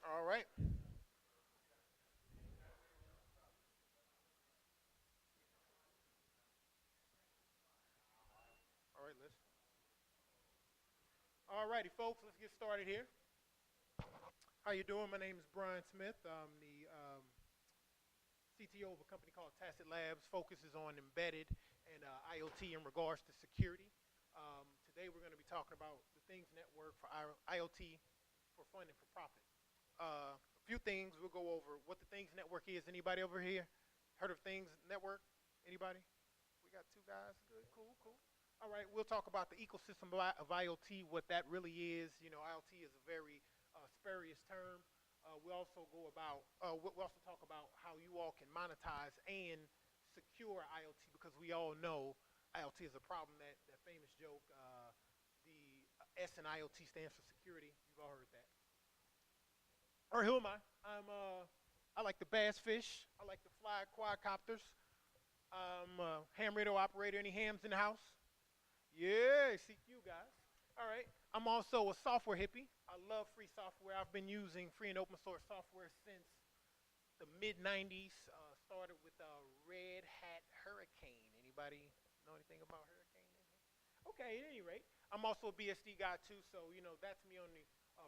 All right. All right, let's. All righty, folks. Let's get started here. How you doing? My name is Bryan Smith. I'm the CTO of a company called Tacit Labs. Focuses on embedded and IoT in regards to security. Today we're going to be talking about the Things Network for IoT for fun and for profit. A few things we'll go over. What the Things Network is. Anybody over here heard of Things Network? Anybody? We got two guys. Good, cool, cool. All right, we'll talk about the ecosystem of IoT, what that really is. You know, IoT is a very spurious term. We also go about, we also talk about how you all can monetize and secure IoT because we all know IoT is a problem. That famous joke, the S in IoT stands for security. You've all heard that. Or who am I? I like the bass fish. I like to fly quadcopters. I'm a ham radio operator. Any hams in the house? Yeah, CQ guys. All right. I'm also a software hippie. I love free software. I've been using free and open source software since the mid '90s. Started with Red Hat Hurricane. Anybody know anything about Hurricane in here? Okay. At any rate, I'm also a BSD guy too. So that's me on the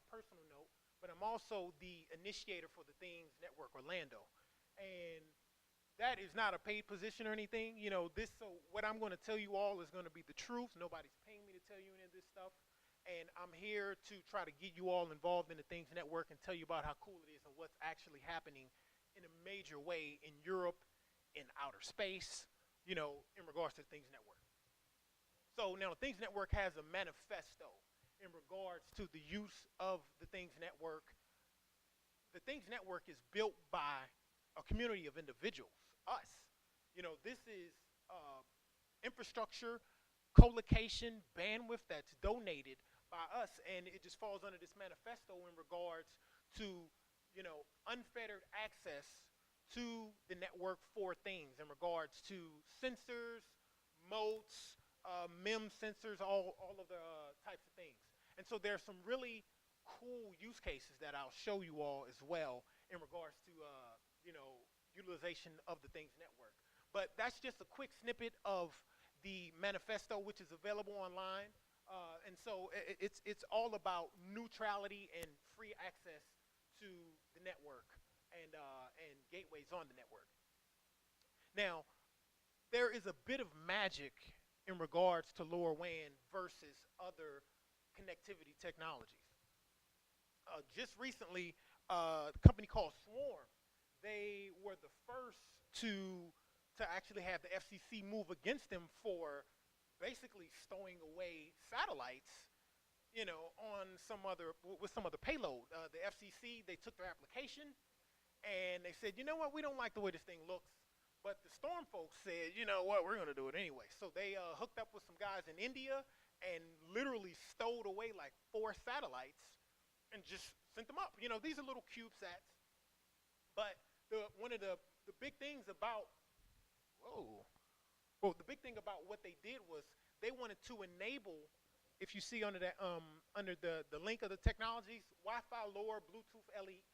personal note. But I'm also the initiator for the Things Network Orlando, and that is not a paid position or anything. This. So what I'm going to tell you all is going to be the truth. Nobody's paying me to tell you any of this stuff, and I'm here to try to get you all involved in the Things Network and tell you about how cool it is and what's actually happening in a major way in Europe, in outer space. In regards to the Things Network. So now the Things Network has a manifesto in regards to the use of the Things Network. The Things Network is built by a community of individuals, us. This is infrastructure, co-location, bandwidth that's donated by us, and it just falls under this manifesto in regards to, unfettered access to the network for things in regards to sensors, motes, MEM sensors, all of the types of things. And so there's some really cool use cases that I'll show you all as well in regards to utilization of the Things Network. But that's just a quick snippet of the manifesto, which is available online. And so it's all about neutrality and free access to the network and gateways on the network. Now, there is a bit of magic in regards to LoRaWAN versus other connectivity technologies. Just recently, a company called Swarm, they were the first to actually have the FCC move against them for basically stowing away satellites, on some other with some other payload. The FCC, they took their application and they said, you know what, we don't like the way this thing looks. But the Storm folks said, you know what, we're going to do it anyway. So they hooked up with some guys in India and literally stowed away like 4 satellites and just sent them up. These are little CubeSats. But one of the big things about, whoa, well, the big thing about what they did was they wanted to enable, if you see under that under the link of the technologies, Wi-Fi, LoRa, Bluetooth, LE.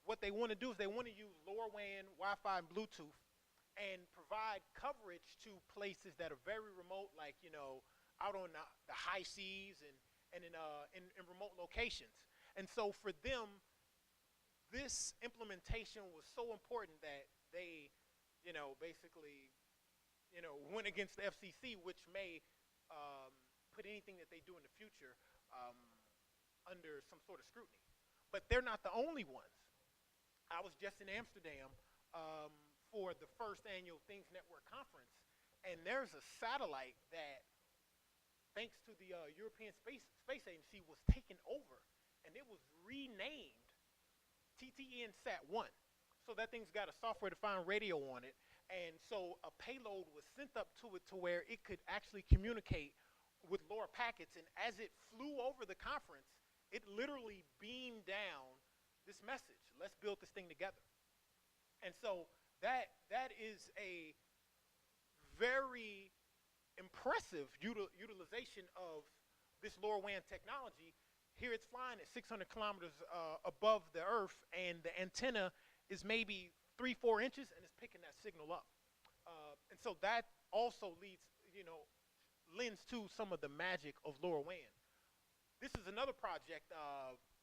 What they want to do is they want to use LoRaWAN, Wi-Fi, and Bluetooth, and provide coverage to places that are very remote, like out on the high seas and in remote locations. And so for them, this implementation was so important that they, basically, went against the FCC, which may put anything that they do in the future under some sort of scrutiny. But they're not the only ones. I was just in Amsterdam for the first annual Things Network conference, and there's a satellite that, thanks to the European Space Agency, was taken over, and it was renamed TTN-SAT-1. So that thing's got a software-defined radio on it, and so a payload was sent up to it to where it could actually communicate with LoRa packets, and as it flew over the conference, it literally beamed down this message: let's build this thing together. And so that is a very impressive utilization of this LoRaWAN technology Here it's flying at 600 kilometers above the Earth, and the antenna is maybe 3-4 inches, and it's picking that signal up. And so that also leads, lends to some of the magic of LoRaWAN. This is another project,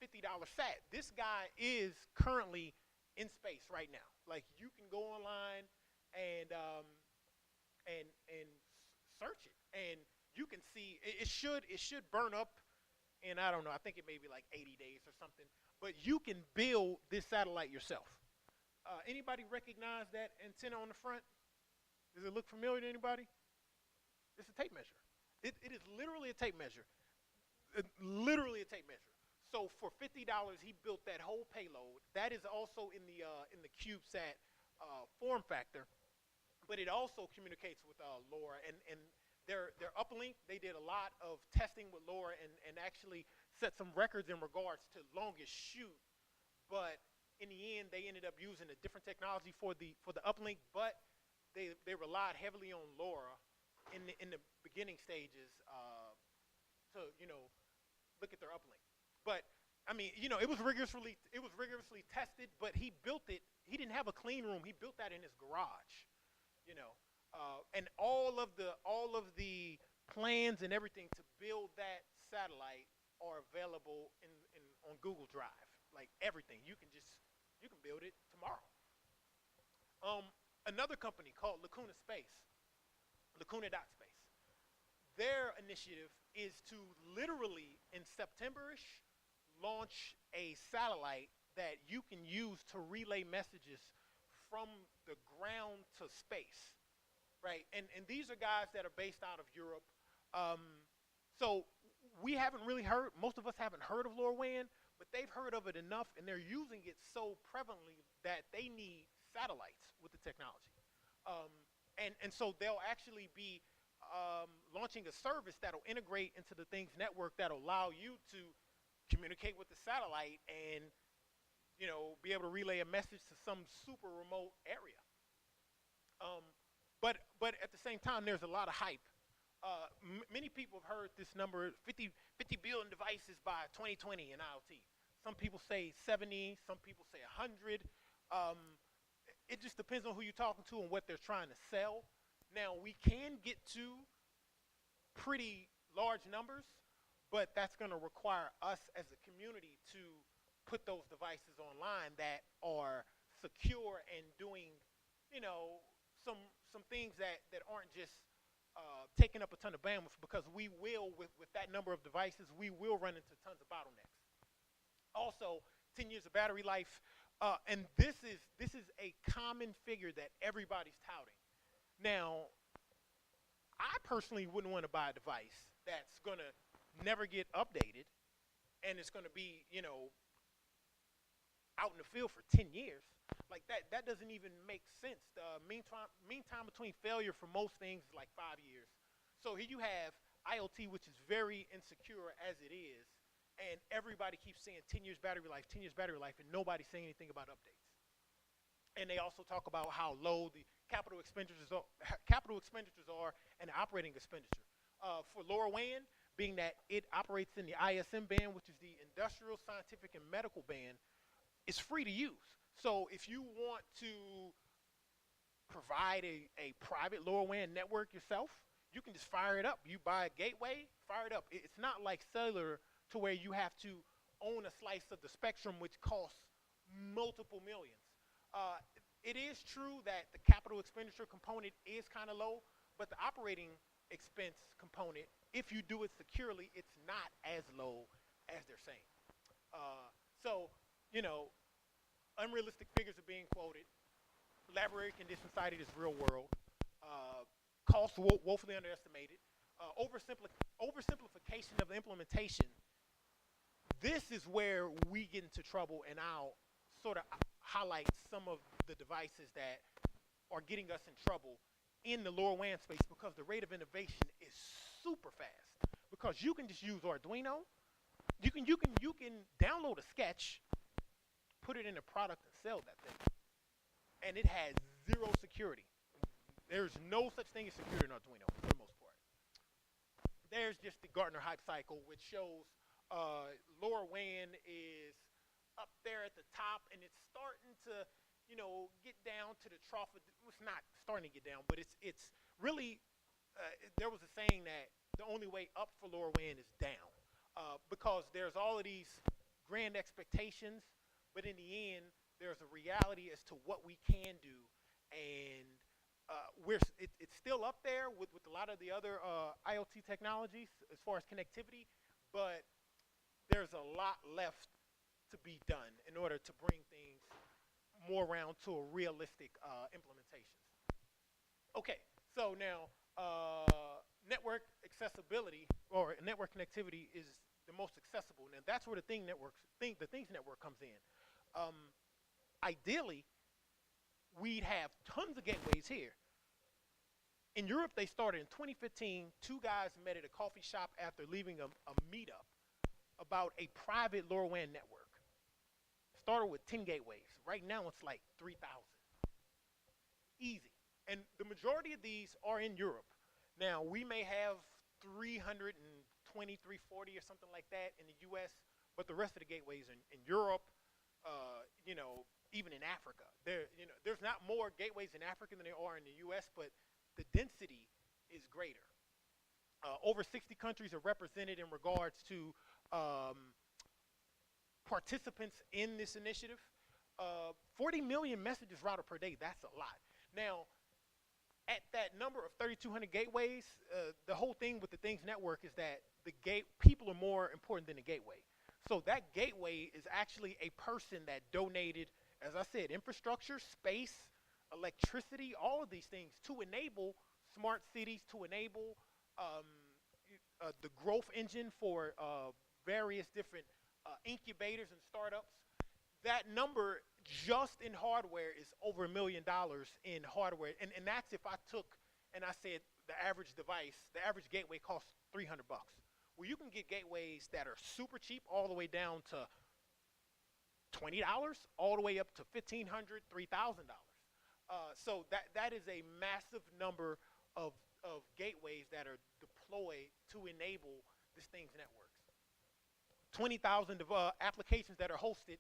$50 sat. This guy is currently in space right now. Like, you can go online and search it, and you can see it should burn up in, I don't know, I think it may be like 80 days or something. But you can build this satellite yourself. Anybody recognize that antenna on the front? Does it look familiar to anybody? It's a tape measure. It is literally a tape measure. Literally a tape measure. So for $50, he built that whole payload. That is also in the CubeSat form factor, but it also communicates with LoRa and their uplink. They did a lot of testing with LoRa and actually set some records in regards to longest shoot. But in the end, they ended up using a different technology for the uplink, but they relied heavily on LoRa in the beginning stages to look at their uplink. But I mean, it was rigorously tested. But he built it. He didn't have a clean room. He built that in his garage, and all of the plans and everything to build that satellite are available on Google Drive. Like everything, you can build it tomorrow. Another company called Lacuna Space, Lacuna.space. Their initiative is to literally, in September-ish, launch a satellite that you can use to relay messages from the ground to space, right? And these are guys that are based out of Europe. So we haven't really heard, most of us haven't heard of LoRaWAN, but they've heard of it enough, and they're using it so prevalently that they need satellites with the technology. And so they'll actually be launching a service that'll integrate into the Things network that'll allow you to communicate with the satellite and be able to relay a message to some super remote area. But at the same time, there's a lot of hype. Many people have heard this number, 50 billion devices by 2020 in IoT. Some people say 70, some people say 100. It just depends on who you're talking to and what they're trying to sell. Now, we can get to pretty large numbers, but that's going to require us as a community to put those devices online that are secure and doing, some things that aren't just taking up a ton of bandwidth, because we will, with that number of devices, we will run into tons of bottlenecks. Also, 10 years of battery life, and this is a common figure that everybody's touting. Now, I personally wouldn't want to buy a device that's going to never get updated, and it's going to be, out in the field for 10 years. Like that doesn't even make sense. The mean time between failure for most things is like 5 years. So here you have IoT, which is very insecure as it is, and everybody keeps saying 10 years battery life, 10 years battery life, and nobody's saying anything about updates. And they also talk about how low the capital expenditures are and the operating expenditure. For LoRaWAN, being that it operates in the ISM band, which is the industrial, scientific, and medical band, it's free to use. So if you want to provide a private LoRaWAN network yourself, you can just fire it up. You buy a gateway, fire it up. It's not like cellular to where you have to own a slice of the spectrum, which costs multiple millions. It is true that the capital expenditure component is kind of low, but the operating expense component, if you do it securely, it's not as low as they're saying. So, unrealistic figures are being quoted. Laboratory condition cited is real world. Costs woefully underestimated. Oversimplification of the implementation. This is where we get into trouble, and I'll sort of highlight some of the devices that are getting us in trouble in the LoRaWAN space, because the rate of innovation is super fast. Because you can just use Arduino, you can download a sketch, put it in a product, and sell that thing, and it has zero security. There's no such thing as security in Arduino for the most part. There's just the Gartner Hype Cycle, which shows LoRaWAN is up there at the top, and it's starting to, get down to the trough. It's not starting to get down, but it's really. There was a saying that the only way up for LoRaWAN is down, because there's all of these grand expectations, but in the end, there's a reality as to what we can do, and it's still up there with a lot of the other IoT technologies as far as connectivity, but there's a lot left to be done in order to bring things more around to a realistic implementations. Okay, so now network accessibility or network connectivity is the most accessible. Now that's where the things network comes in. Ideally, we'd have tons of gateways here. In Europe, they started in 2015. Two guys met at a coffee shop after leaving a meetup about a private LoRaWAN network. Started with 10 gateways. Right now, it's like 3,000. Easy. And the majority of these are in Europe. Now, we may have 320, 340 or something like that in the US, but the rest of the gateways in Europe, even in Africa. There's not more gateways in Africa than there are in the US, but the density is greater. Over 60 countries are represented in regards to participants in this initiative. 40 million messages routed per day, that's a lot. Now, at that number of 3,200 gateways, the whole thing with the Things Network is that people are more important than the gateway. So that gateway is actually a person that donated, as I said, infrastructure, space, electricity, all of these things to enable smart cities, to enable the growth engine for various different incubators and startups. That number just in hardware is over $1 million in hardware. And that's if I took and I said the average device, the average gateway costs $300. Well, you can get gateways that are super cheap all the way down to $20, all the way up to $1,500, $3,000. So that is a massive number of gateways that are deployed to enable this Things Networks. 20,000 applications that are hosted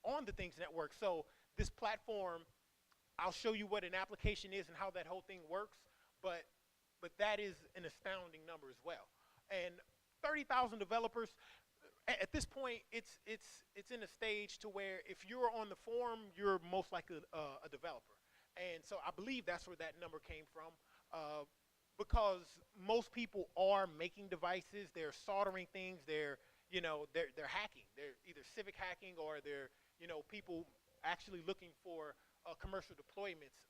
on the Things Network. So this platform, I'll show you what an application is and how that whole thing works, but that is an astounding number as well. And 30,000 developers. At this point, it's in a stage to where if you're on the forum, you're most likely a developer. And so I believe that's where that number came from, because most people are making devices, they're soldering things, they're hacking. They're either civic hacking or they're people actually looking for commercial deployments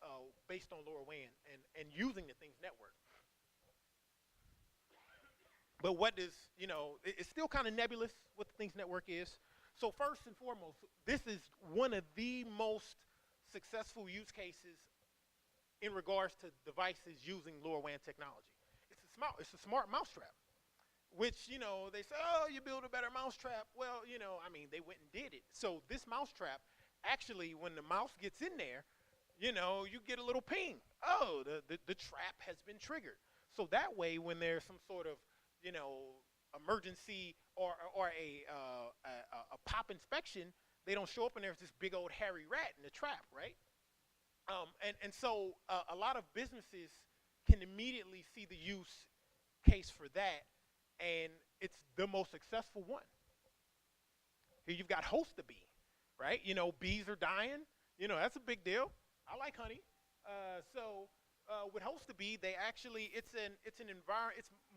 based on LoRaWAN and using the Things Network. But what does, it's still kind of nebulous what the Things Network is. So first and foremost, this is one of the most successful use cases in regards to devices using LoRaWAN technology. It's a smart mousetrap, which, they say, oh, you build a better mousetrap. Well, they went and did it. So this mousetrap, actually, when the mouse gets in there, you get a little ping. Oh, the trap has been triggered. So that way, when there's some sort of emergency or a pop inspection, they don't show up and there's this big old hairy rat in the trap, right? And so a lot of businesses can immediately see the use case for that, and it's the most successful one. Here you've got Honeybee, right? Bees are dying. That's a big deal. I like honey. With Honeybee, they actually it's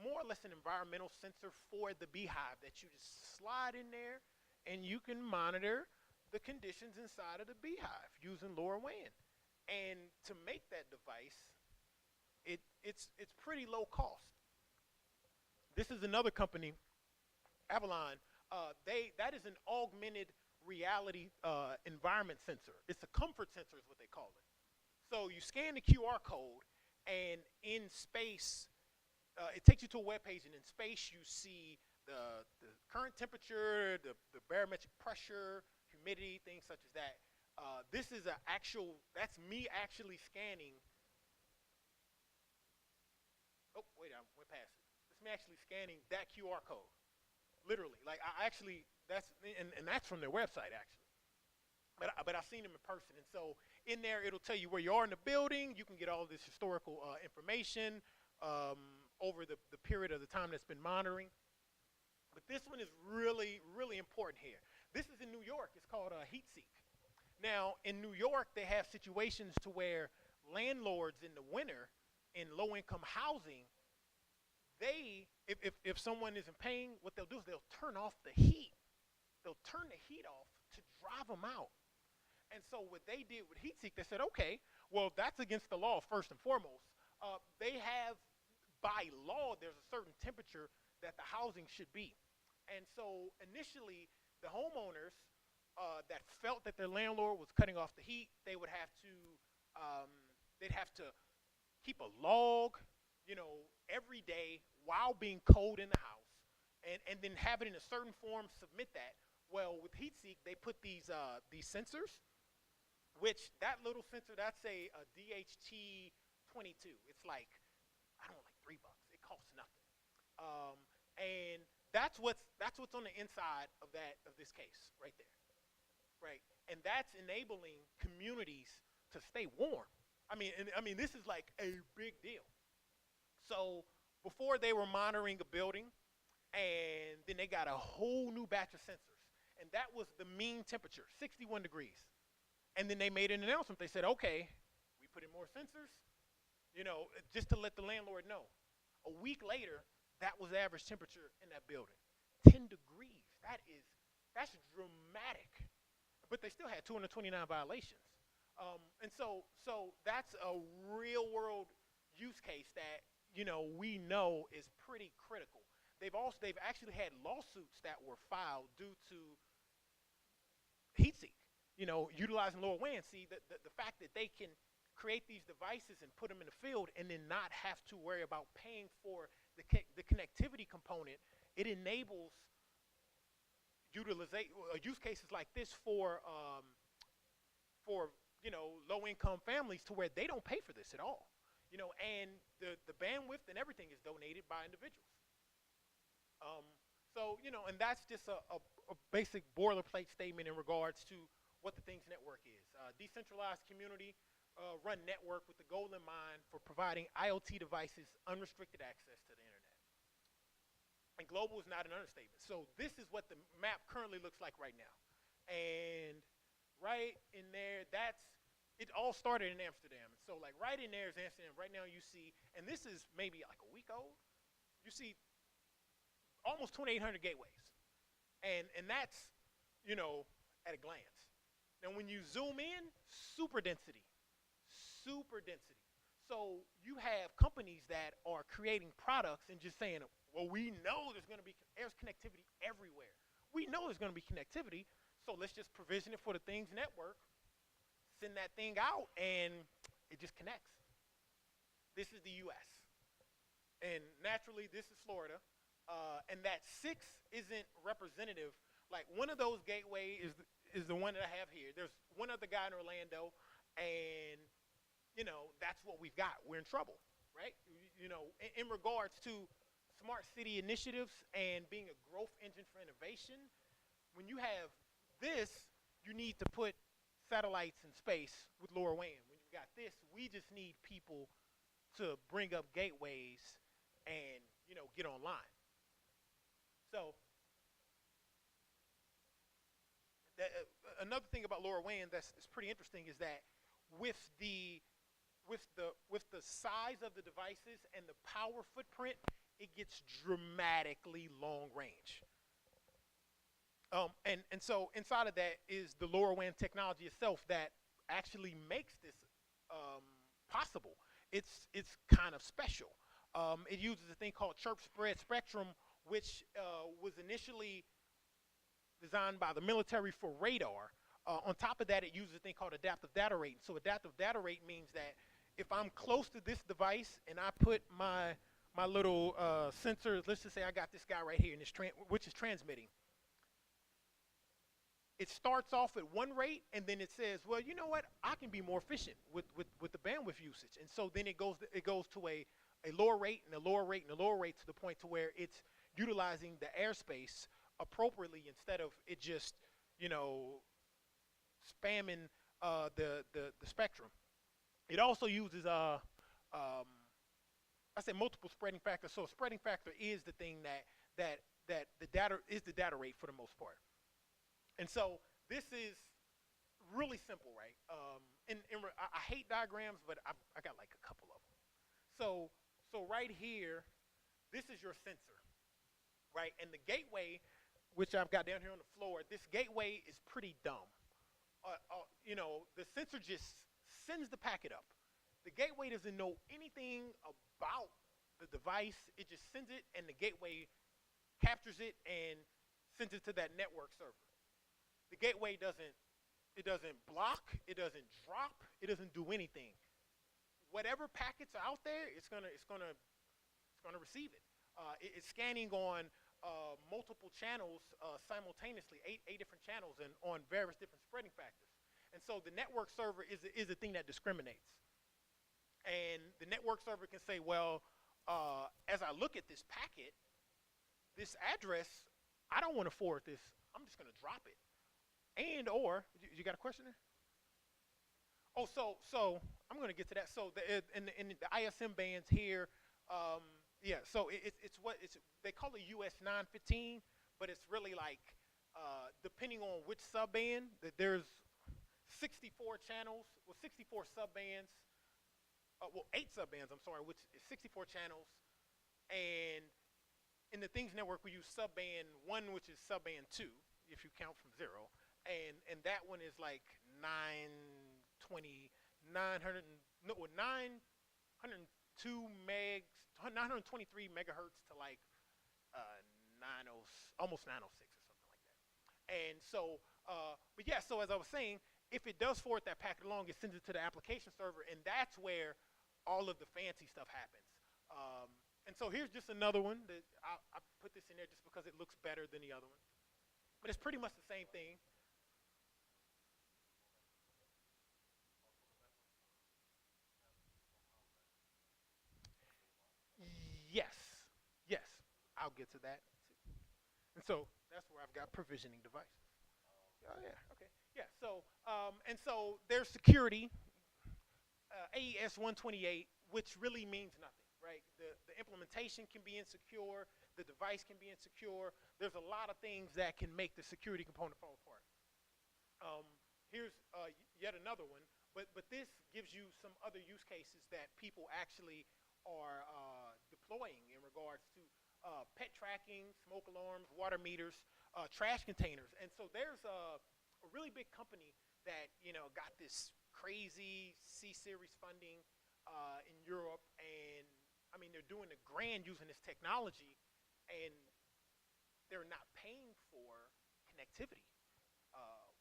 more or less an environmental sensor for the beehive that you just slide in there, and you can monitor the conditions inside of the beehive using LoRaWAN. And to make that device, it's pretty low cost. This is another company, Avalon. That is an augmented reality environment sensor. It's a comfort sensor is what they call it. So you scan the QR code, and in space, it takes you to a web page, and in space you see the current temperature, the barometric pressure, humidity, things such as that. This is that's me actually scanning. Oh, wait, I went past it. It's me actually scanning that QR code. literally. Like I actually, and that's from their website actually. But I've seen them in person, and so in there it'll tell you where you are in the building. You can get all this historical information over the period of the time that's been monitoring. But this one is really, really important here. This is in New York. It's called Heatseeker. Now, in New York, they have situations to where landlords in the winter in low-income housing, if someone isn't paying, what they'll do is they'll turn off the heat. They'll turn the heat off to drive them out. And so what they did with Heatseeker, they said, okay, well, that's against the law first and foremost. They have, by law, there's a certain temperature that the housing should be. And so initially, the homeowners that felt that their landlord was cutting off the heat, they would have to, they'd have to keep a log, you know, every day while being cold in the house, and then have it in a certain form, submit that. Well, with Heatseeker, they put these sensors, which that little sensor, that's a DHT22. It's like, I don't know, like $3. It costs nothing. And that's what's on the inside of this case right there, right? And that's enabling communities to stay warm. I mean, this is like a big deal. So before they were monitoring a building, and then they got a whole new batch of sensors, and that was the mean temperature, 61 degrees. And then they made an announcement. They said, okay, we put in more sensors, you know, just to let the landlord know. A week later, that was the average temperature in that building, 10 degrees. That's dramatic. But they still had 229 violations. And so that's a real world use case that, you know, we know is pretty critical. They've actually had lawsuits that were filed due to Heatseeker, you know, utilizing LoRaWAN. See, the fact that they can create these devices and put them in the field and then not have to worry about paying for the connectivity component, it enables use cases like this for you know, low-income families to where they don't pay for this at all, you know, and the bandwidth and everything is donated by individuals. So, you know, and that's just a basic boilerplate statement in regards to what the Things Network is. Decentralized community run network with the goal in mind for providing IoT devices unrestricted access to the internet. And global is not an understatement. So this is what the map currently looks like right now. And right in there, it all started in Amsterdam. So like right in there is Amsterdam. Right now you see, and this is maybe like a week old, you see almost 2,800 gateways. And that's, you know, at a glance. Now when you zoom in, super density. So you have companies that are creating products and just saying, well, we know there's connectivity everywhere. We know there's going to be connectivity, so let's just provision it for the Things Network, send that thing out, and it just connects. This is the U.S. And naturally, this is Florida. And that 6 isn't representative. Like one of those gateways is the one that I have here. There's one other guy in Orlando, and you know, that's what we've got. We're in trouble, right? You know, in regards to smart city initiatives and being a growth engine for innovation, when you have this, you need to put satellites in space with LoRaWAN. When you've got this, we just need people to bring up gateways and, you know, get online. So another thing about LoRaWAN that's pretty interesting is that with the size of the devices and the power footprint, it gets dramatically long range. And so inside of that is the LoRaWAN technology itself that actually makes this possible. It's kind of special. It uses a thing called chirp spread spectrum, which was initially designed by the military for radar. On top of that, it uses a thing called adaptive data rate. So adaptive data rate means that if I'm close to this device and I put my little sensor, let's just say I got this guy right here, which is transmitting. It starts off at one rate, and then it says, well, you know what? I can be more efficient with the bandwidth usage. And so then it goes to a lower rate and a lower rate and a lower rate to the point to where it's utilizing the airspace appropriately instead of it just, you know, spamming the spectrum. It also uses I say multiple spreading factors. So a spreading factor is the thing that the data is the data rate for the most part. And so this is really simple, right? I hate diagrams, but I got like a couple of them. So right here, this is your sensor, right? And the gateway, which I've got down here on the floor, this gateway is pretty dumb. You know, the sensor just sends the packet up. The gateway doesn't know anything about the device. It just sends it, and the gateway captures it and sends it to that network server. The gateway doesn't block, it doesn't drop, it doesn't do anything. Whatever packets are out there, it's gonna receive it. It's scanning on multiple channels simultaneously, eight different channels, and on various different spreading factors. And so the network server is the thing that discriminates. And the network server can say, well, as I look at this packet, this address, I don't want to forward this. I'm just going to drop it. And or, you got a question there? Oh, so I'm going to get to that. So in the ISM bands here, yeah. So they call it US 915, but it's really like depending on which subband. There's 64 channels, well 64 subbands. Well, 8 subbands, I'm sorry, which is 64 channels. And in the Things Network, we use subband 1, which is subband 2, if you count from 0. And that one is like 902 megs, 923 megahertz to like almost 906 or something like that. And so, but yeah, so as I was saying, if it does forward that packet along, it sends it to the application server, and that's where all of the fancy stuff happens. And so here's just another one that I put this in there just because it looks better than the other one. But it's pretty much the same thing. Yes, yes, I'll get to that. And so that's where I've got provisioning devices. Oh yeah, okay, yeah. So and so there's security, AES 128, which really means nothing, right? The implementation can be insecure, the device can be insecure. There's a lot of things that can make the security component fall apart. Here's yet another one, but this gives you some other use cases that people actually are deploying in regards to pet tracking, smoke alarms, water meters, trash containers. And so there's a really big company that got this crazy C-series funding in Europe, and I mean they're doing a grand using this technology, and they're not paying for connectivity,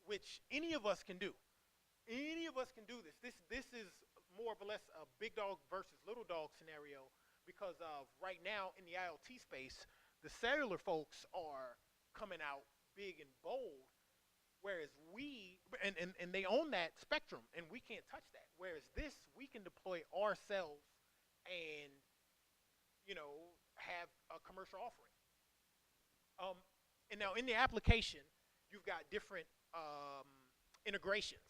which any of us can do. Any of us can do this. This is more or less a big dog versus little dog scenario, because right now in the IoT space, the cellular folks are coming out big and bold, whereas and they own that spectrum, and we can't touch that. Whereas this, we can deploy ourselves and have a commercial offering. And now in the application, you've got different integrations,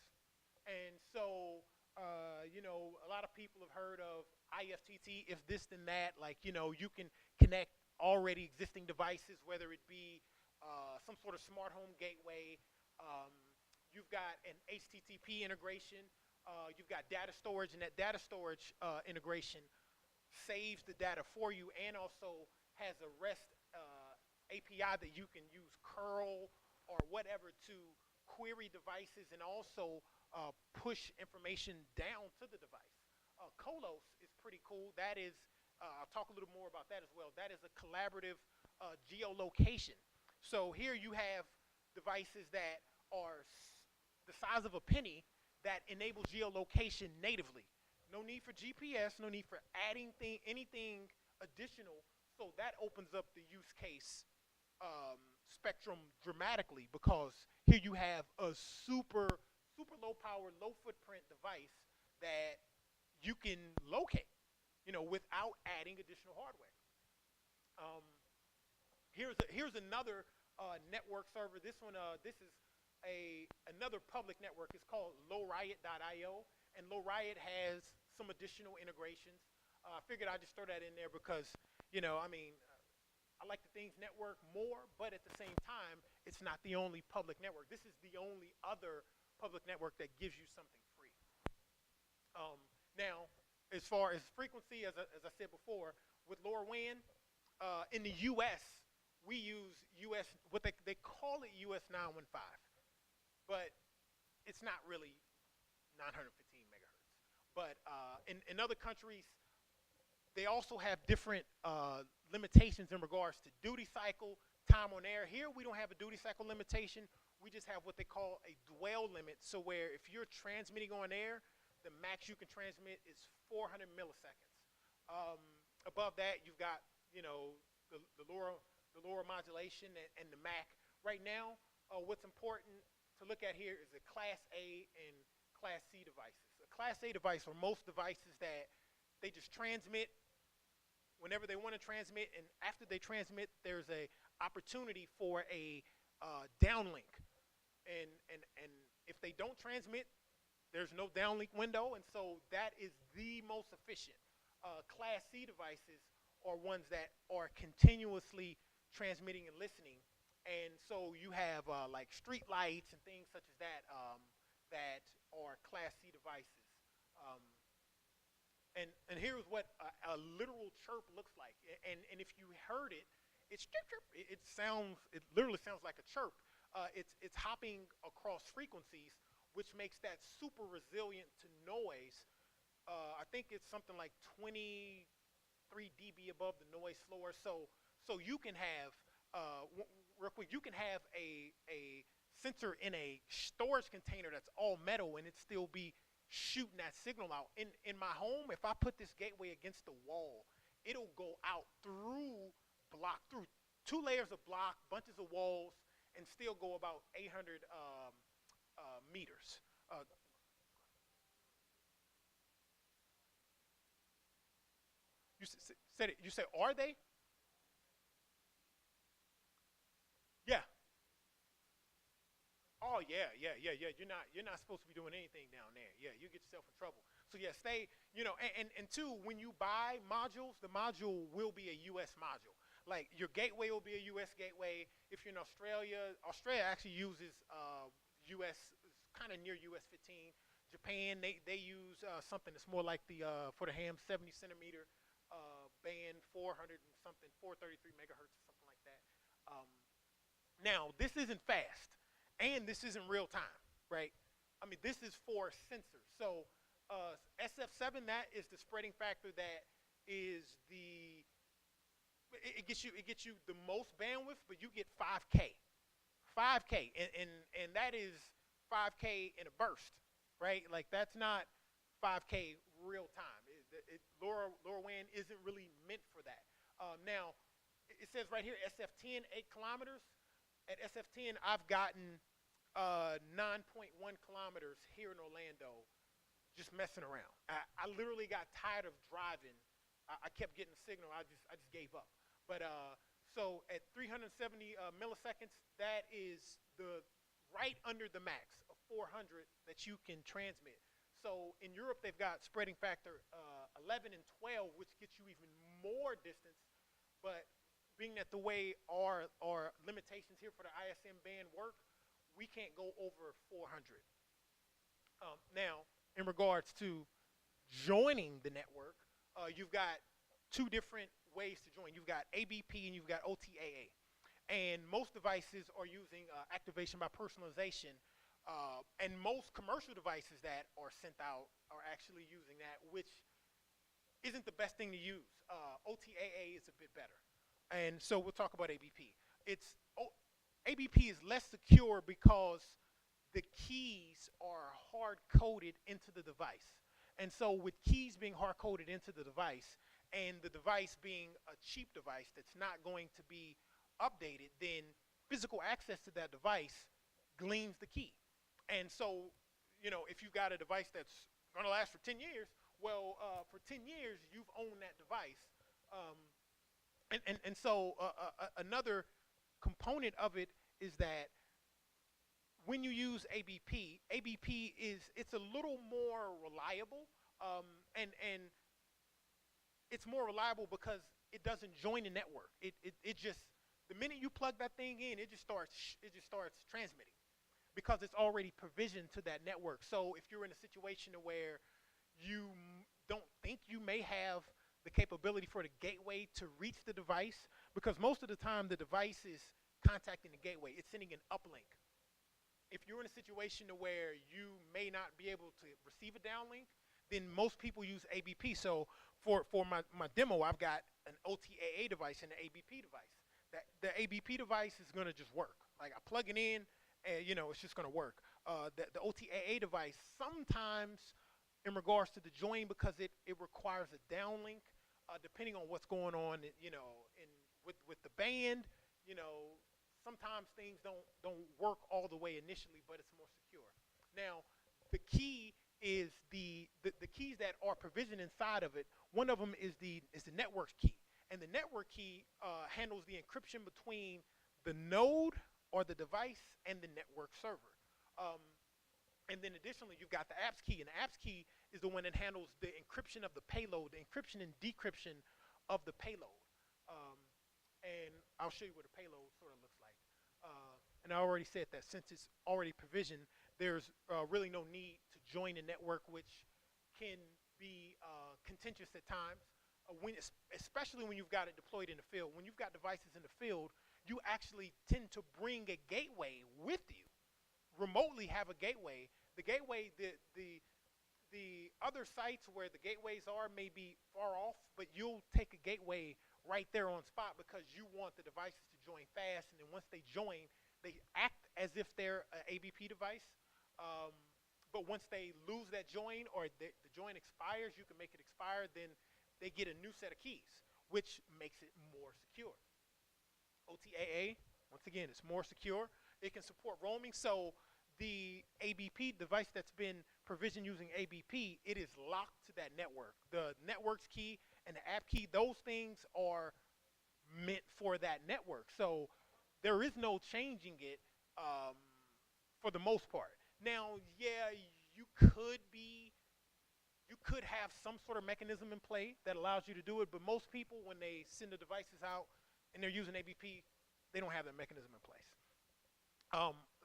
and so a lot of people have heard of IFTT, if this then that. Like you can connect already existing devices, whether it be some sort of smart home gateway. You've got an HTTP integration. You've got data storage, and that data storage integration saves the data for you, and also has a REST API that you can use curl or whatever to query devices and also push information down to the device. Colos is pretty cool. That is, I'll talk a little more about that as well. That is a collaborative geolocation. So here you have devices that are the size of a penny that enable geolocation natively. No need for GPS, no need for adding anything additional. So that opens up the use case spectrum dramatically, because here you have a super low power, low footprint device that you can locate, without adding additional hardware. Here's another network server. This one, this is another public network. It's called LoRiot.io, and LoRiot has some additional integrations. I figured I'd just throw that in there because, you know, I mean, I like the things network more, but at the same time, it's not the only public network. This is the only other public network that gives you something free. Now, as far as frequency, as I said before, with Lorawan, in the U.S., we use what they call it US 915, but it's not really 915 megahertz. But in other countries, they also have different limitations in regards to duty cycle, time on air. Here, we don't have a duty cycle limitation. We just have what they call a dwell limit. So where if you're transmitting on air, the max you can transmit is 400 milliseconds. Above that, you've got, you know, the LoRa modulation and the MAC. Right now, what's important to look at here is the Class A and Class C devices. A Class A device are most devices that they just transmit whenever they want to transmit, and after they transmit, there's a opportunity for a downlink. And if they don't transmit, there's no downlink window, and so that is the most efficient. Class C devices are ones that are continuously transmitting and listening, and so you have like street lights and things such as that that are Class C devices. And here's what a literal chirp looks like. And if you heard it, it's chirp chirp. It literally sounds like a chirp. It's hopping across frequencies, which makes that super resilient to noise. I think it's something like 23 dB above the noise floor. So you can have real quick, you can have a sensor in a storage container that's all metal and it still be shooting that signal out. In my home, if I put this gateway against the wall, it'll go out through 2 layers of block, bunches of walls, and still go about 800 meters. You said, are they? Yeah. Oh yeah. You're not supposed to be doing anything down there. Yeah, you get yourself in trouble. So yeah, stay. You know, and two, when you buy modules, the module will be a U.S. module. Like your gateway will be a U.S. gateway. If you're in Australia, Australia actually uses U.S. kind of near U.S. 15. Japan, they use something that's more like the for the ham 70 centimeter band, 400 and something, 433 megahertz or something like that. Now this isn't fast. And this isn't real time, right? I mean, this is for sensors. So SF7, that is the spreading factor that is it gets you the most bandwidth, but you get 5K. 5K, and that is 5K in a burst, right? Like that's not 5K real time. LoRaWAN isn't really meant for that. Now, it says right here, SF10, 8 kilometers. At SF10, I've gotten 9.1 kilometers here in Orlando just messing around. I literally got tired of driving. I kept getting the signal. I just gave up. But so at 370 milliseconds, that is right under the max of 400 that you can transmit. So in Europe, they've got spreading factor 11 and 12, which gets you even more distance. But being that the way our limitations here for the ISM band work, we can't go over 400. Now, in regards to joining the network, you've got 2 different ways to join. You've got ABP and you've got OTAA. And most devices are using activation by personalization. And most commercial devices that are sent out are actually using that, which isn't the best thing to use. OTAA is a bit better. And so we'll talk about ABP. ABP is less secure because the keys are hard-coded into the device. And so with keys being hard-coded into the device, and the device being a cheap device that's not going to be updated, then physical access to that device gleans the key. And so, you know, if you've got a device that's going to last for 10 years, well, for 10 years, you've owned that device. And so another component of it is that when you use ABP it's a little more reliable, and it's more reliable because it doesn't join the network. It just, the minute you plug that thing in, it just starts transmitting because it's already provisioned to that network. So if you're in a situation where you don't think you may have the capability for the gateway to reach the device, because most of the time the device is contacting the gateway, it's sending an uplink. If you're in a situation where you may not be able to receive a downlink, then most people use ABP. So for my demo, I've got an OTAA device and an ABP device. The ABP device is going to just work. Like, I plug it in, and it's just going to work. The OTAA device, sometimes in regards to the join, because it requires a downlink, depending on what's going on, with the band, sometimes things don't work all the way initially, but it's more secure. Now, the key is the keys that are provisioned inside of it. One of them is the network key, and the network key handles the encryption between the node or the device and the network server. And then additionally, you've got the apps key, and the apps key is the one that handles the encryption of the payload, the encryption and decryption of the payload. And I'll show you what a payload sort of looks like. And I already said that since it's already provisioned, there's really no need to join a network, which can be contentious at times, especially when you've got it deployed in the field. When you've got devices in the field, you actually tend to bring a gateway with you, remotely have a gateway. The gateway, the other sites where the gateways are may be far off, but you'll take a gateway right there on spot because you want the devices to join fast, and then once they join, they act as if they're an ABP device, but once they lose that join or the join expires, you can make it expire, then they get a new set of keys, which makes it more secure. OTAA, once again, it's more secure. It can support roaming, so the ABP device that's been provisioned using ABP, it is locked to that network. The network's key and the app key, those things are meant for that network. So there is no changing it for the most part. Now, yeah, you could have some sort of mechanism in play that allows you to do it, but most people, when they send the devices out and they're using ABP, they don't have that mechanism in place.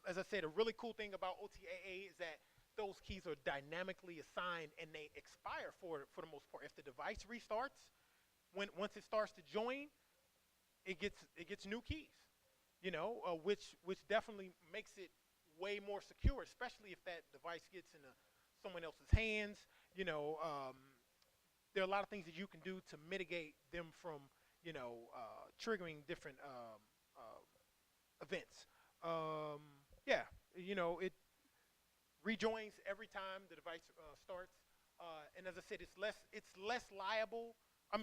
As I said, a really cool thing about OTAA is that those keys are dynamically assigned and they expire for the most part. If the device restarts, once it starts to join, it gets new keys, which definitely makes it way more secure, especially if that device gets into someone else's hands. There are a lot of things that you can do to mitigate them from, triggering different events. Yeah, it rejoins every time the device starts, and as I said, it's less reliable in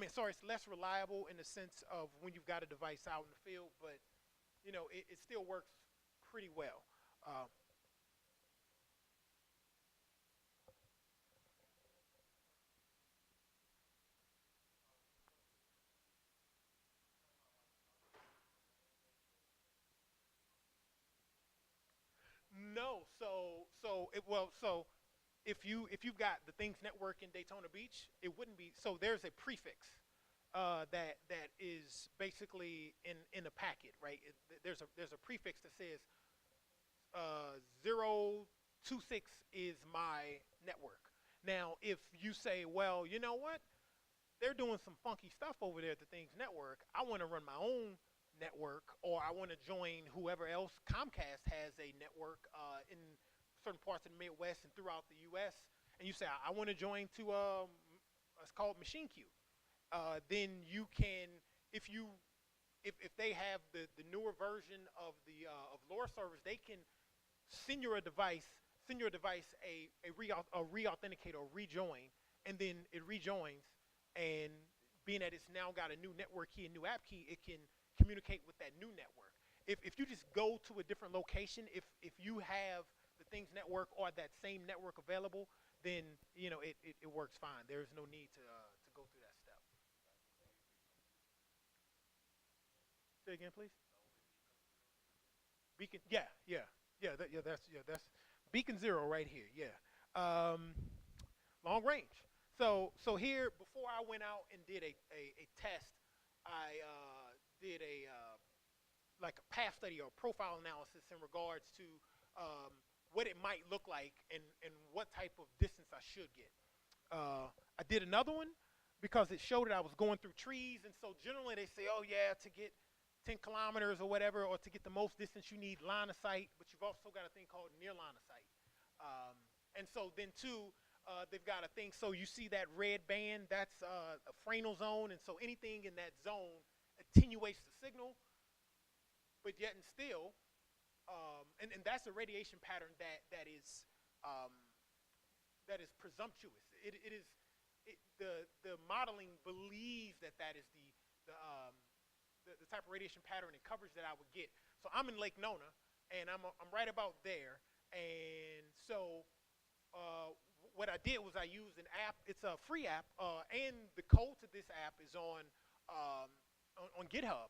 the sense of when you've got a device out in the field, but it still works pretty well. No, so if you've got the Things Network in Daytona Beach, it wouldn't be. So there's a prefix that is basically in a packet, right? There's a prefix that says 026 is my network. Now, if you say, well, you know what? They're doing some funky stuff over there at the Things Network. I want to run my own network, or I want to join whoever else. Comcast has a network in certain parts of the Midwest and throughout the U.S. And you say, I want to join to it's called Machine Q. Then you can, if they have the newer version of the of LoRa servers, they can send your device a re-authenticate or rejoin, and then it rejoins. And being that it's now got a new network key, a new app key, it can communicate with that new network. If you just go to a different location, if you have the Things Network or that same network available, then it works fine. There's no need to go through that step. Say again, please. Beacon, that's Beacon 0 right here. Yeah, long range. So here, before I went out and did a test, I did a like a path study or profile analysis in regards to what it might look like and what type of distance I should get. I did another one because it showed that I was going through trees, and so generally they say, oh yeah, to get 10 kilometers or whatever, or to get the most distance, you need line of sight, but you've also got a thing called near line of sight. And so then too, they've got a thing, so you see that red band, that's a Fresnel zone, and so anything in that zone attenuates the signal, but yet and still, and that's a radiation pattern that is presumptuous. The modeling believes that is the type of radiation pattern and coverage that I would get. So I'm in Lake Nona, and I'm right about there. And so what I did was I used an app. It's a free app, and the code to this app is on GitHub.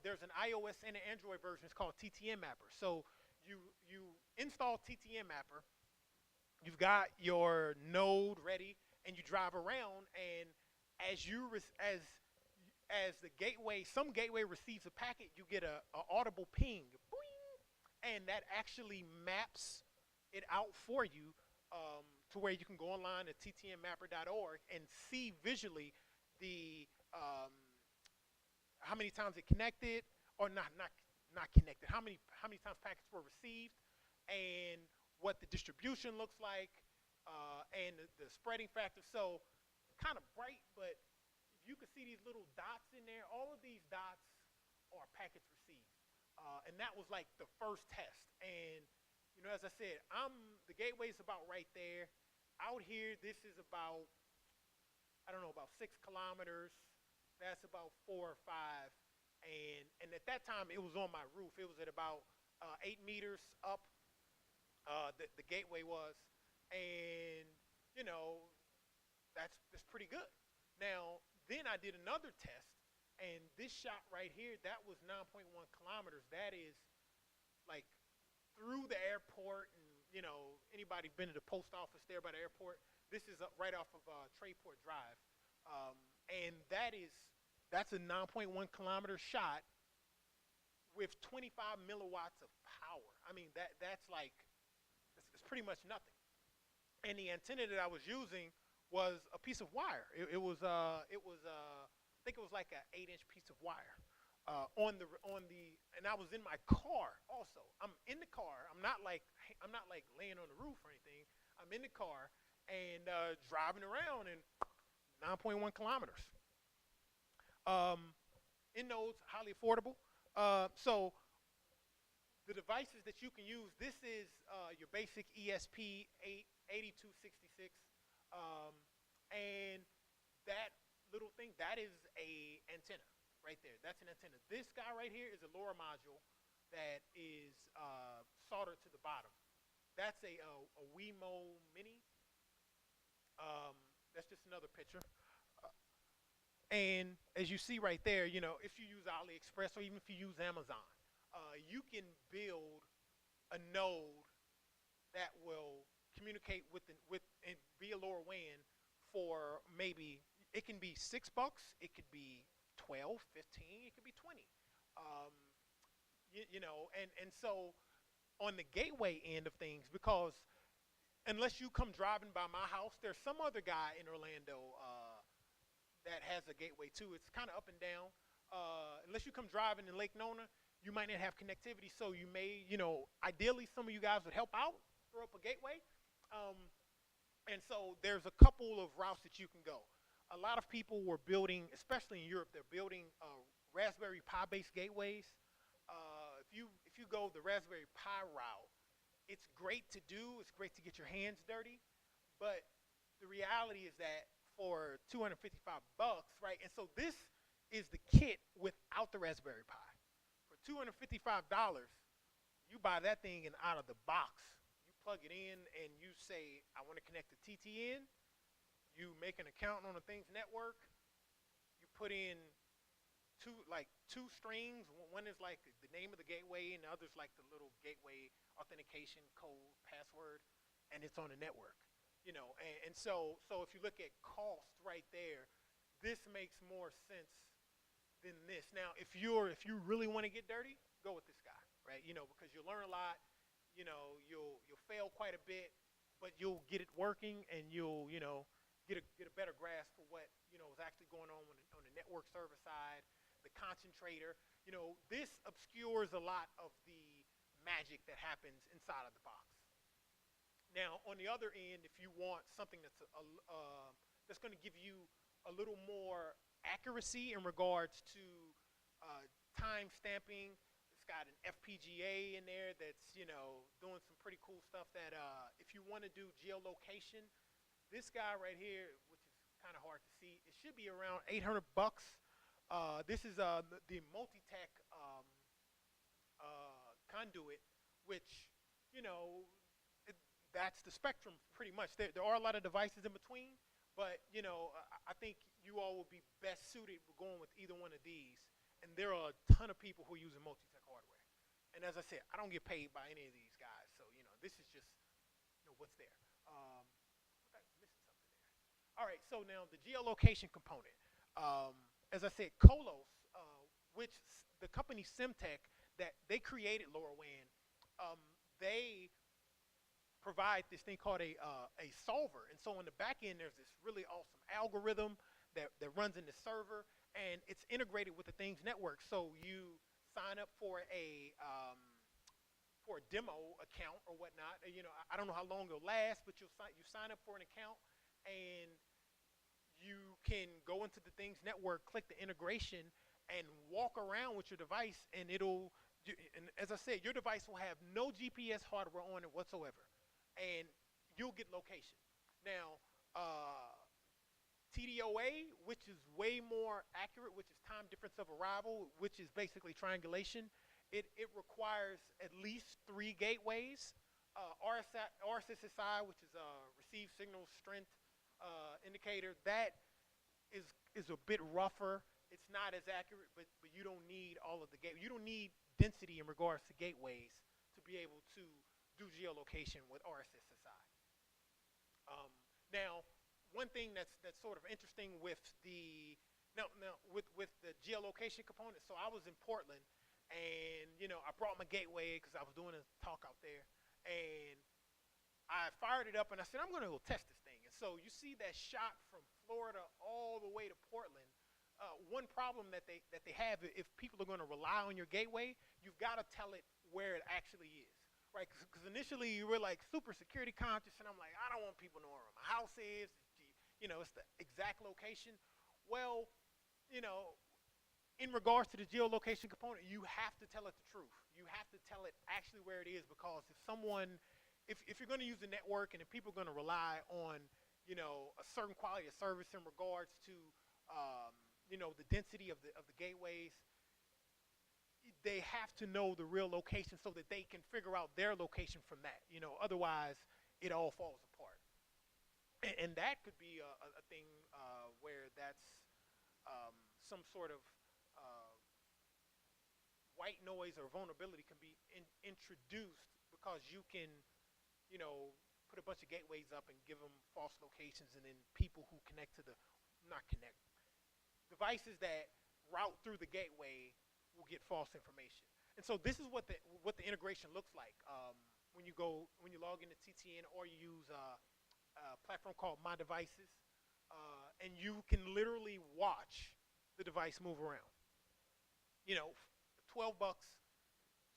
There's an iOS and an Android version. It's called TTAmapper. So you install TTAmapper. You've got your node ready, and you drive around, and as the gateway, some gateway receives a packet, you get a audible ping, boing, and that actually maps it out for you to where you can go online at TTAmapper.org and see visually the how many times it connected, or not connected, how many times packets were received, and what the distribution looks like, and the spreading factor. So kind of bright, but you can see these little dots in there. All of these dots are packets received, and that was like the first test. And you know, as I said, the gateway's about right there. Out here, this is about, I don't know, about 6 kilometers. That's about 4 or 5, and at that time it was on my roof. It was at about 8 meters up. The gateway was, and you know, that's pretty good. Now then I did another test, and this shot right here, that was 9.1 kilometers. That is like through the airport, and you know, anybody been to the post office there by the airport? This is right off of Trayport Drive, and that's a 9.1 kilometer shot with 25 milliwatts of power. I mean, that's like, it's pretty much nothing. And the antenna that I was using was a piece of wire. I think it was like an 8-inch piece of wire and I was in my car also. I'm in the car. I'm not like laying on the roof or anything. I'm in the car and driving around, and 9.1 kilometers. In nodes, highly affordable. So the devices that you can use, this is your basic ESP 8266, and that little thing, that is a antenna right there. That's an antenna. This guy right here is a LoRa module that is soldered to the bottom. That's a Wemo Mini. That's just another picture. And as you see right there, you know, if you use AliExpress or even if you use Amazon, you can build a node that will communicate with and be a LoRaWAN for maybe, it can be $6, it could be 12, 15, it could be 20. You know, and so on the gateway end of things, because unless you come driving by my house, there's some other guy in Orlando that has a gateway too. It's kind of up and down. Unless you come driving in Lake Nona, you might not have connectivity, so you may, you know, ideally some of you guys would help out, throw up a gateway. And so there's a couple of routes that you can go. A lot of people were building, especially in Europe, they're building Raspberry Pi-based gateways. If you go the Raspberry Pi route, it's great to do. It's great to get your hands dirty, but the reality is that for $255, right? And so this is the kit without the Raspberry Pi. For $255, you buy that thing and out of the box. You plug it in and you say, I want to connect to TTN. You make an account on the Things Network. You put in two strings. One is like the name of the gateway, and the other's like the little gateway authentication code password, and it's on the network. And so if you look at cost right there, this makes more sense than this. Now, if you really want to get dirty, go with this guy, right? Because you'll learn a lot. You'll fail quite a bit, but you'll get it working, and you'll get a better grasp for what is actually going on on the network server side, the concentrator. This obscures a lot of the magic that happens inside of the box. Now, on the other end, if you want something that's going to give you a little more accuracy in regards to time stamping, it's got an FPGA in there that's doing some pretty cool stuff. That if you want to do geolocation, this guy right here, which is kind of hard to see, it should be around $800. This is the Multitech Conduit, which that's the spectrum pretty much. There are a lot of devices in between, but I think you all will be best suited for going with either one of these. And there are a ton of people who are using Multitech hardware. And as I said, I don't get paid by any of these guys, so this is just what's there. I'm missing something there. All right, so now the geolocation component. As I said, Colos, which the company Semtech that they created LoRawan, they provide this thing called a solver. And so on the back end, there's this really awesome algorithm that runs in the server, and it's integrated with the Things network. So you sign up for a demo account or whatnot. I don't know how long it'll last, but you sign up for an account, and you can go into the Things network, click the integration, and walk around with your device, and and as I said, your device will have no GPS hardware on it whatsoever, and you'll get location. Now, TDOA, which is way more accurate, which is time difference of arrival, which is basically triangulation, it requires at least 3 gateways. RSSI, which is receive signal strength indicator, that is a bit rougher. It's not as accurate, but you don't need all of the gateways. You don't need density in regards to gateways to be able to do geolocation with RSSI. Now, one thing that's sort of interesting with the with the geolocation component. So I was in Portland, and I brought my gateway because I was doing a talk out there, and I fired it up and I said, I'm going to go test this thing. And so you see that shot from Florida all the way to Portland. One problem that they have, if people are going to rely on your gateway, you've got to tell it where it actually is. Right, because initially you were like super security conscious, and I'm like, I don't want people knowing where my house is. It's the exact location. Well, in regards to the geolocation component, you have to tell it the truth. You have to tell it actually where it is, because if you're going to use the network, and if people are going to rely on, a certain quality of service in regards to, the density of the gateways, they have to know the real location so that they can figure out their location from that. Otherwise it all falls apart. And that could be a thing where that's some sort of white noise or vulnerability can be introduced, because you can, put a bunch of gateways up and give them false locations, and then people who connect to devices that route through the gateway will get false information. And so this is what the integration looks like when you log into TTN, or you use a platform called My Devices, and you can literally watch the device move around. $12,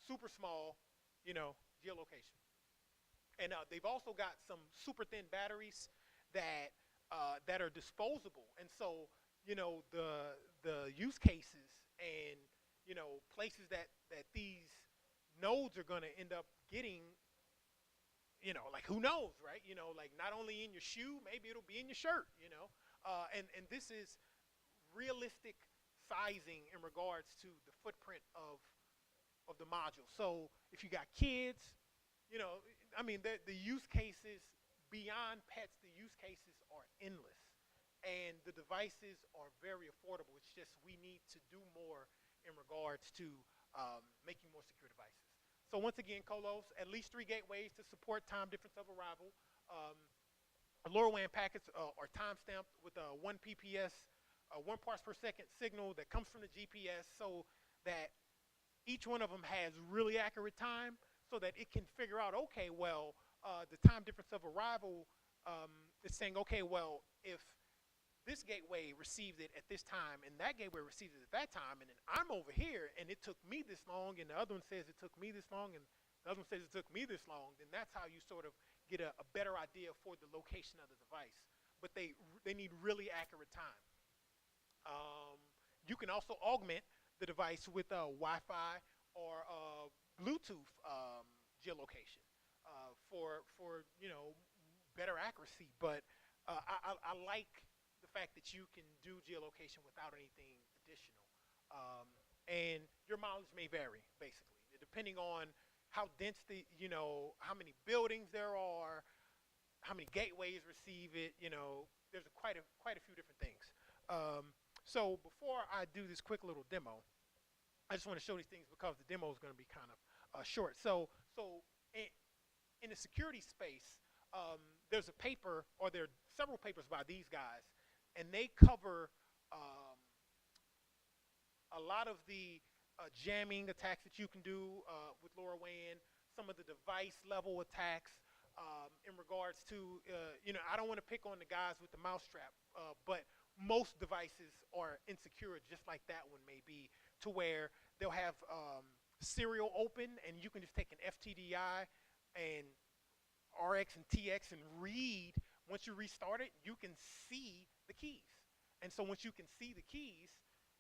super small, geolocation. And they've also got some super thin batteries that are disposable. And so the use cases and places that these nodes are going to end up getting, like, who knows, right? Like, not only in your shoe, maybe it'll be in your shirt, and this is realistic sizing in regards to the footprint of the module. So if you got kids, the use cases beyond pets, the use cases are endless. and the devices are very affordable. It's just we need to do more in regards to making more secure devices. So once again, Colos, at least 3 gateways to support time difference of arrival. LoRaWAN packets are time-stamped with a 1 PPS, 1 parts per second signal that comes from the GPS, so that each one of them has really accurate time, so that it can figure out, okay, well, the time difference of arrival is saying, okay, well, if this gateway received it at this time and that gateway received it at that time, and then I'm over here and it took me this long, and the other one says it took me this long, and the other one says it took me this long, then that's how you sort of get a better idea for the location of the device. But they need really accurate time. You can also augment the device with Wi-Fi or Bluetooth geolocation for better accuracy. But I like the fact that you can do geolocation without anything additional. And your mileage may vary, basically, depending on how dense how many buildings there are, how many gateways receive it. There's quite a few different things. So before I do this quick little demo, I just want to show these things because the demo is going to be kind of short. So in the security space, there's a paper, or there are several papers by these guys, and they cover a lot of the jamming attacks that you can do with LoRaWAN, some of the device level attacks in regards to, I don't want to pick on the guys with the Mousetrap, but most devices are insecure, just like that one may be, to where they'll have serial open, and you can just take an FTDI and RX and TX and read. Once you restart it, you can see the keys. And so once you can see the keys,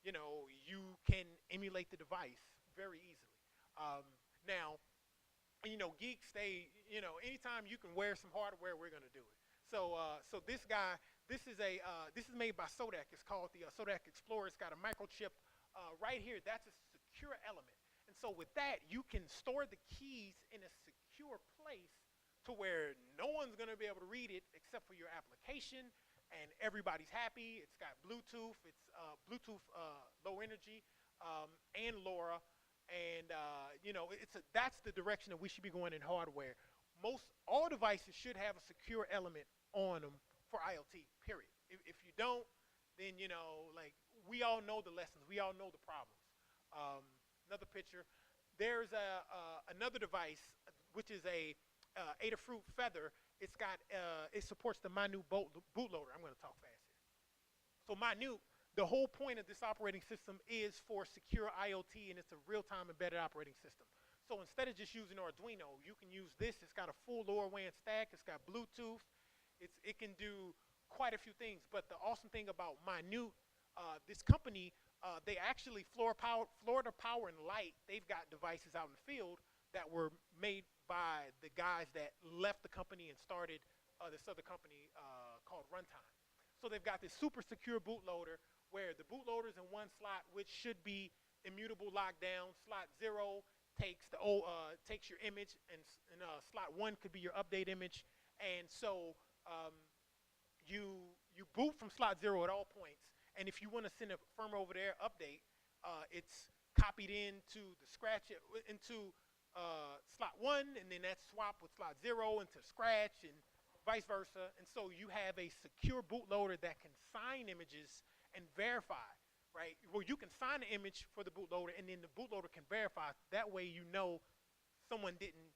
you can emulate the device very easily. Now, geeks, anytime you can wear some hardware, we're going to do it. So this guy, this is made by Serac. It's called the Serac Explorer. It's got a microchip right here. That's a secure element. And so with that, you can store the keys in a secure place to where no one's going to be able to read it except for your application, and everybody's happy. It's got Bluetooth. It's Bluetooth low energy and LoRa. And that's the direction that we should be going in hardware. All devices should have a secure element on them for IoT, period. If you don't, then we all know the lessons. We all know the problems. Another picture. There's another device, which is a Adafruit Feather. It supports the Minute bootloader. I'm going to talk fast here. So Minute, the whole point of this operating system is for secure IoT, and it's a real-time embedded operating system. So instead of just using Arduino, you can use this. It's got a full LoRaWAN stack. It's got Bluetooth. It can do quite a few things. But the awesome thing about Minute, this company, they actually, Florida Power and Light, they've got devices out in the field that were made by the guys that left the company and started this other company called Runtime. So they've got this super secure bootloader where the bootloader is in one slot, which should be immutable lockdown. Slot 0 takes your image, and slot 1 could be your update image. And so you boot from slot 0 at all points. And if you want to send a firmware over there update, it's copied into the scratch into slot 1, and then that's swapped with slot 0 into scratch, and vice versa. And so you have a secure bootloader that can sign images and verify, right? Well, you can sign an image for the bootloader, and then the bootloader can verify. That way someone didn't,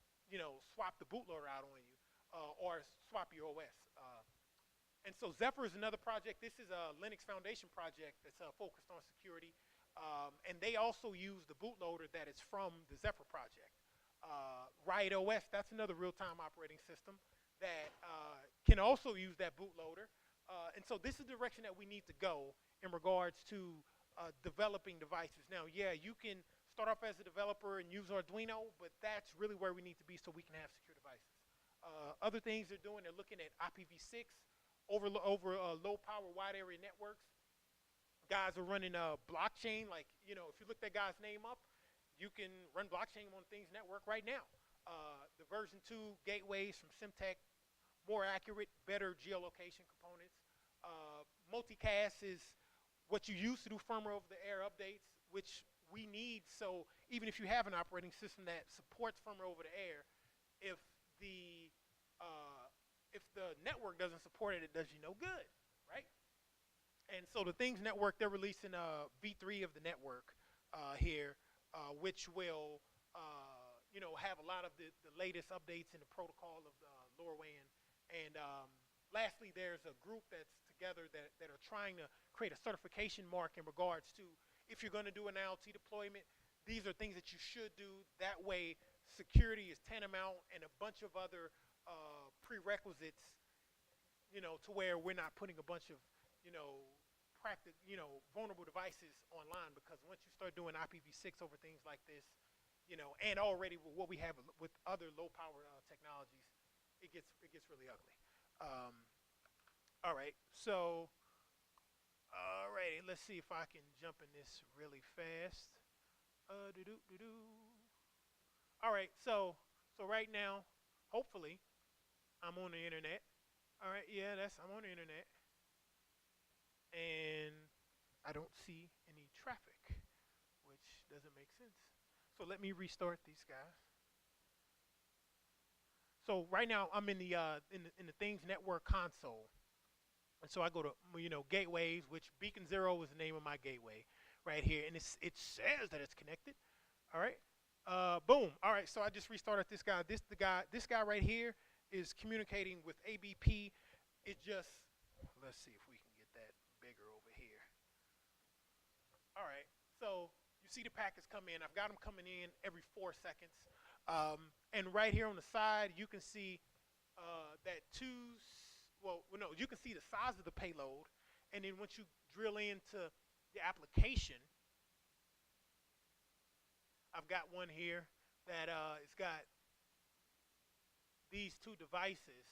swap the bootloader out on you or swap your OS. And so Zephyr is another project. This is a Linux Foundation project that's focused on security. And they also use the bootloader that is from the Zephyr project. Riot OS, that's another real-time operating system that can also use that bootloader. And so this is the direction that we need to go in regards to developing devices. Now, yeah, you can start off as a developer and use Arduino, but that's really where we need to be so we can have secure devices. Other things they're doing, they're looking at IPv6 over low-power wide area networks. Guys are running a blockchain. Like, if you look that guy's name up, you can run blockchain on Things Network right now. The version 2 gateways from Semtech, more accurate, better geolocation components. multicast is what you use to do firmware over the air updates, which we need. So even if you have an operating system that supports firmware over the air, if the network doesn't support it, it does you no good, right? And so the Things Network, they're releasing V3 of the network here, which will have a lot of the latest updates in the protocol of the Lorawan. And lastly, there's a group that's together that are trying to create a certification mark in regards to if you're going to do an IoT deployment, these are things that you should do. That way, security is tantamount and a bunch of other prerequisites, to where we're not putting a bunch of, vulnerable devices online, because once you start doing IPv6 over things like this, and already with what we have with other low power technologies, it gets really ugly. All right, so alrighty, let's see if I can jump in this really fast. All right, so right now, hopefully, I'm on the internet. All right, yeah, I'm on the internet, and I don't see any traffic, which doesn't make sense. So let me restart these guys. So right now I'm in the Things Network console, and so I go to gateways, which Beacon 0 is the name of my gateway right here, and it says that it's connected. All right, boom. All right, so I just restarted this guy. This guy right here is communicating with ABP. It just, let's see if we can get that bigger over here. All right, so you see the packets come in. I've got them coming in every 4 seconds. And right here on the side, you can see that you can see the size of the payload. And then once you drill into the application, I've got one here that it's got these two devices.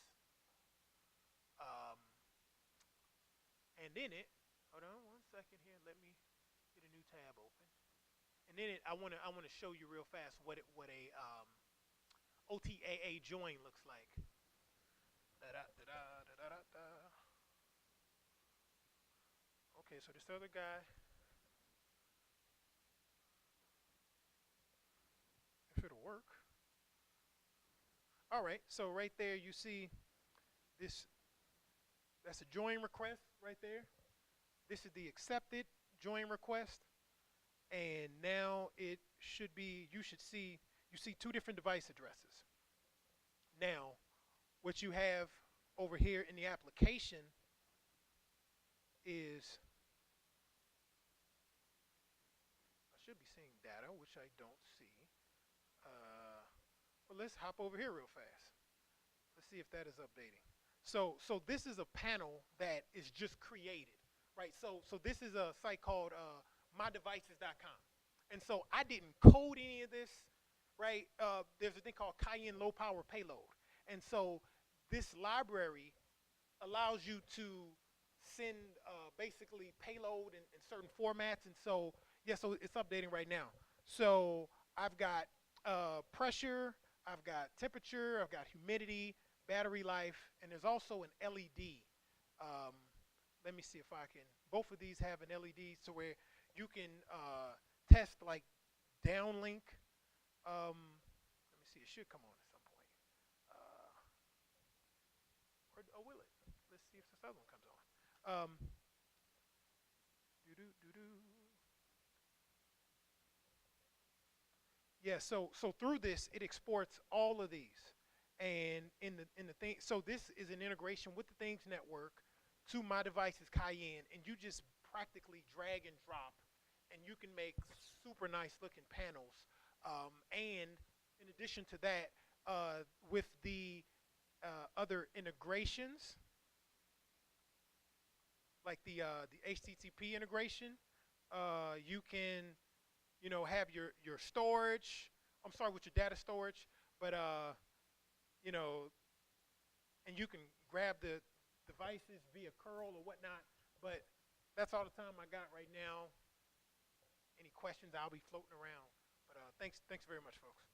And in it, hold on 1 second here. Let me get a new tab open. And then I want to show you real fast what a OTAA join looks like. Okay, so this other guy, if it'll work. All right, so right there you see this. That's a join request right there. This is the accepted join request. And now it should be, you see 2 different device addresses. Now, what you have over here in the application is, I should be seeing data, which I don't see. Well, let's hop over here real fast. Let's see if that is updating. So this is a panel that is just created, right? So this is a site called mydevices.com. And so I didn't code any of this, right? There's a thing called Cayenne low power payload. And so this library allows you to send basically payload in certain formats. And so, yeah, so it's updating right now. So I've got pressure, I've got temperature, I've got humidity, battery life, and there's also an LED. Let me see if I can, both of these have an LED so where you can test like downlink. Let me see, it should come on at some point. Or will it? Let's see if this other one comes on. Yeah, so through this, it exports all of these. And in the thing, so this is an integration with the Things Network to My Devices Cayenne, and you just practically drag and drop, and you can make super nice looking panels. And in addition to that, with the other integrations, like the HTTP integration, you can have your storage. I'm sorry, with your data storage, but and you can grab the devices via curl or whatnot. But that's all the time I got right now. Any questions? I'll be floating around. But thanks very much, folks.